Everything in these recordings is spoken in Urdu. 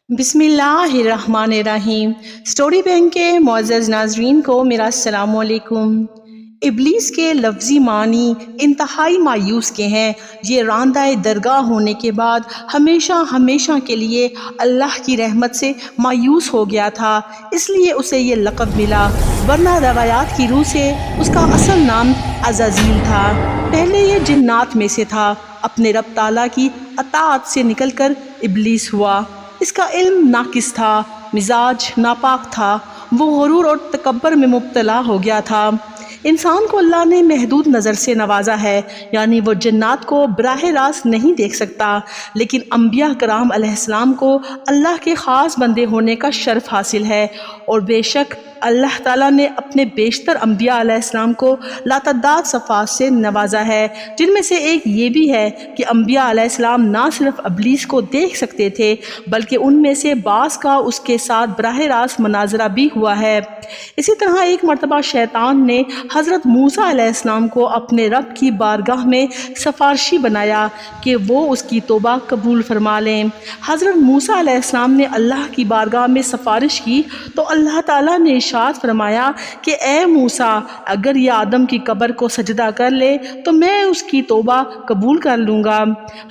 بسم اللہ الرحمن الرحیم۔ سٹوری بینک کے معزز ناظرین کو میرا السلام علیکم۔ ابلیس کے لفظی معنی انتہائی مایوس کے ہیں۔ یہ راندہ درگاہ ہونے کے بعد ہمیشہ کے لیے اللہ کی رحمت سے مایوس ہو گیا تھا، اس لیے اسے یہ لقب ملا، ورنہ روایات کی روح سے اس کا اصل نام عزازیل تھا۔ پہلے یہ جنات میں سے تھا، اپنے رب تعالیٰ کی اطاعت سے نکل کر ابلیس ہوا۔ اس کا علم ناقص تھا، مزاج ناپاک تھا، وہ غرور اور تکبر میں مبتلا ہو گیا تھا۔ انسان کو اللہ نے محدود نظر سے نوازا ہے، یعنی وہ جنات کو براہ راست نہیں دیکھ سکتا، لیکن انبیاء کرام علیہ السلام کو اللہ کے خاص بندے ہونے کا شرف حاصل ہے، اور بے شک اللہ تعالیٰ نے اپنے بیشتر انبیاء علیہ السلام کو لاتعداد صفات سے نوازا ہے، جن میں سے ایک یہ بھی ہے کہ انبیاء علیہ السلام نہ صرف ابلیس کو دیکھ سکتے تھے بلکہ ان میں سے بعض کا اس کے ساتھ براہ راست مناظرہ بھی ہوا ہے۔ اسی طرح ایک مرتبہ شیطان نے حضرت موسیٰ علیہ السلام کو اپنے رب کی بارگاہ میں سفارشی بنایا کہ وہ اس کی توبہ قبول فرما لیں۔ حضرت موسیٰ علیہ السلام نے اللہ کی بارگاہ میں سفارش کی تو اللہ تعالیٰ نے ارشاد فرمایا کہ اے موسیٰ، اگر یہ آدم کی قبر کو سجدہ کر لے تو میں اس کی توبہ قبول کر لوں گا۔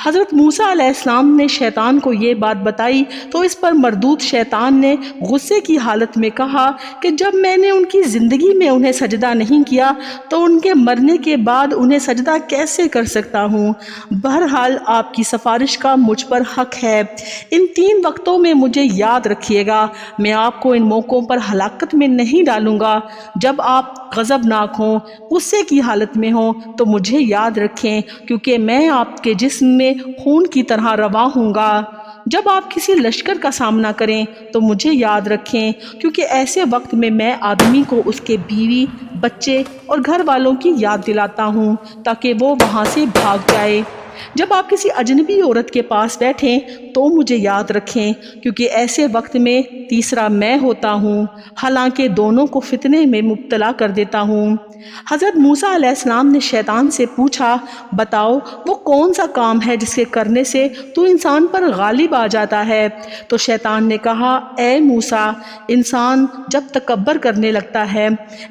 حضرت موسیٰ علیہ السلام نے شیطان کو یہ بات بتائی تو اس پر مردود شیطان نے غصے کی حالت میں کہا کہ جب میں نے ان کی زندگی میں انہیں سجدہ نہیں کیا تو ان کے مرنے کے بعد انہیں سجدہ کیسے کر سکتا ہوں؟ بہرحال آپ کی سفارش کا مجھ پر حق ہے۔ ان 3 وقتوں میں مجھے یاد رکھیے گا، میں آپ کو ان موقعوں پر ہلاکت میں نہیں ڈالوں گا۔ جب آپ غضبناک ہوں، غصے کی حالت میں ہوں تو مجھے یاد رکھیں، کیونکہ میں آپ کے جسم میں خون کی طرح رواں ہوں گا۔ جب آپ کسی لشکر کا سامنا کریں تو مجھے یاد رکھیں، کیونکہ ایسے وقت میں آدمی کو اس کے بیوی، بچے اور گھر والوں کی یاد دلاتا ہوں تاکہ وہ وہاں سے بھاگ جائے۔ جب آپ کسی اجنبی عورت کے پاس بیٹھیں تو مجھے یاد رکھیں، کیونکہ ایسے وقت میں تیسرا میں ہوتا ہوں، حالانکہ دونوں کو فتنے میں مبتلا کر دیتا ہوں۔ حضرت موسیٰ علیہ السلام نے شیطان سے پوچھا، بتاؤ وہ کون سا کام ہے جس کے کرنے سے تو انسان پر غالب آ جاتا ہے؟ تو شیطان نے کہا، اے موسیٰ، انسان جب تکبر کرنے لگتا ہے،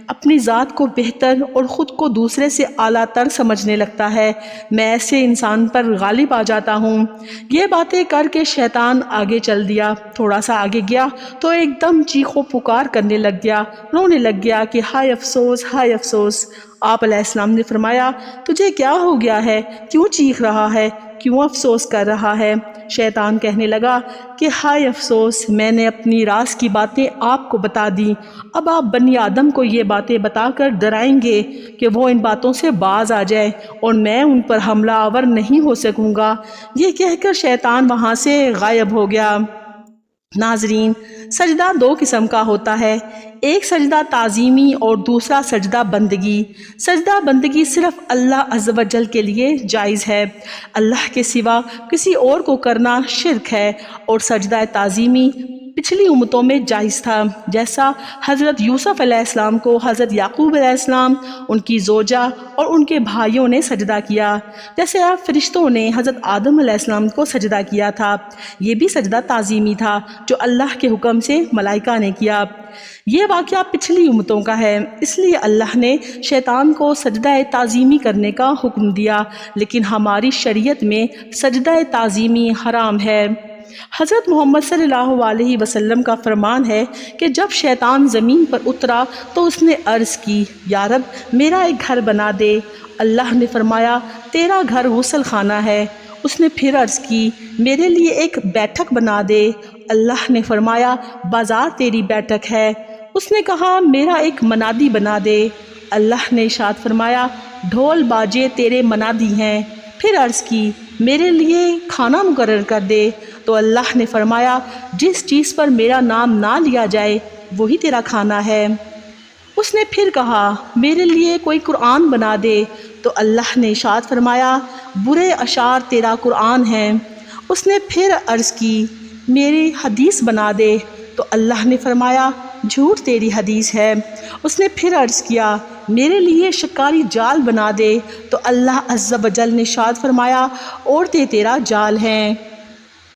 اپنی ذات کو بہتر اور خود کو دوسرے سے اعلیٰ تر سمجھنے لگتا ہے، میں ایسے انسان پر غالب آ جاتا ہوں۔ یہ باتیں کر کے شیطان آگے چل دیا۔ تھوڑا سا آگے گیا تو ایک دم چیخ و پکار کرنے لگ گیا، رونے لگ گیا کہ ہائے افسوس، ہائے افسوس۔ آپ علیہ السلام نے فرمایا، تجھے کیا ہو گیا ہے؟ کیوں چیخ رہا ہے؟ کیوں افسوس کر رہا ہے؟ شیطان کہنے لگا کہ ہائے افسوس، میں نے اپنی راز کی باتیں آپ کو بتا دیں، اب آپ بنی آدم کو یہ باتیں بتا کر ڈرائیں گے کہ وہ ان باتوں سے باز آ جائے اور میں ان پر حملہ آور نہیں ہو سکوں گا۔ یہ کہہ کر شیطان وہاں سے غائب ہو گیا۔ ناظرین، سجدہ 2 قسم کا ہوتا ہے، ایک سجدہ تعظیمی اور دوسرا سجدہ بندگی۔ سجدہ بندگی صرف اللہ عز و جل کے لیے جائز ہے، اللہ کے سوا کسی اور کو کرنا شرک ہے، اور سجدہ تعظیمی پچھلی امتوں میں جائز تھا، جیسا حضرت یوسف علیہ السلام کو حضرت یعقوب علیہ السلام، ان کی زوجہ اور ان کے بھائیوں نے سجدہ کیا، جیسے آپ فرشتوں نے حضرت آدم علیہ السلام کو سجدہ کیا تھا۔ یہ بھی سجدہ تعظیمی تھا جو اللہ کے حکم سے ملائکہ نے کیا۔ یہ واقعہ پچھلی امتوں کا ہے، اس لیے اللہ نے شیطان کو سجدہ تعظیمی کرنے کا حکم دیا، لیکن ہماری شریعت میں سجدہ تعظیمی حرام ہے۔ حضرت محمد صلی اللہ علیہ وسلم کا فرمان ہے کہ جب شیطان زمین پر اترا تو اس نے عرض کی، یا رب میرا ایک گھر بنا دے۔ اللہ نے فرمایا، تیرا گھر غسل خانہ ہے۔ اس نے پھر عرض کی، میرے لیے ایک بیٹھک بنا دے۔ اللہ نے فرمایا، بازار تیری بیٹھک ہے۔ اس نے کہا، میرا ایک منادی بنا دے۔ اللہ نے ارشاد فرمایا، ڈھول باجے تیرے منادی ہیں۔ پھر عرض کی، میرے لیے کھانا مقرر کر دے۔ تو اللہ نے فرمایا، جس چیز پر میرا نام نہ لیا جائے وہی تیرا کھانا ہے۔ اس نے پھر کہا، میرے لیے کوئی قرآن بنا دے۔ تو اللہ نے ارشاد فرمایا، برے اشعار تیرا قرآن ہے۔ اس نے پھر عرض کی، میری حدیث بنا دے۔ تو اللہ نے فرمایا، جھوٹ تیری حدیث ہے۔ اس نے پھر عرض کیا، میرے لیے شکاری جال بنا دے۔ تو اللہ عز و جل نے ارشاد فرمایا، عورتیں تیرا جال ہیں۔